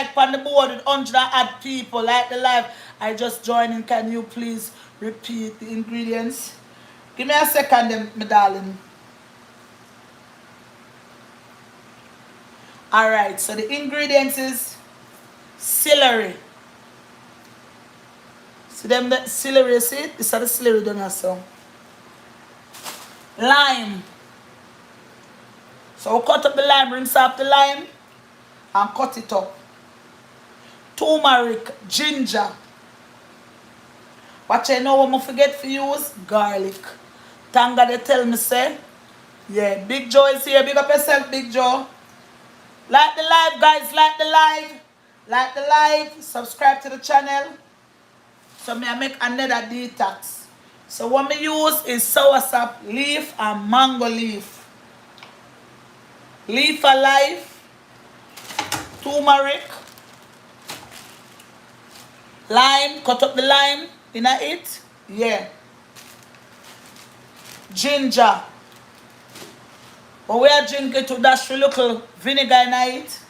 like on the board with 100 odd people. Like the live. I just joined in. Can you please repeat the ingredients? Give me a second, my darling. Alright, so the ingredients is celery. See them the celery, see it? This is the celery done also. Lime. So we cut up the lime, rinse off the lime and cut it up. Turmeric, ginger. What I know what I forget to use? Garlic. Thank God they tell me say. Yeah, Big Joe is here. Big up yourself, Big Joe. Like the live, guys. Like the live. Like the live. Subscribe to the channel. So me I make another detox. So what me use is soursop leaf and mango leaf. Leaf alive. Turmeric. Lime. Cut up the lime in it. Yeah. Ginger. But we are drinking to dash a little vinegar in it.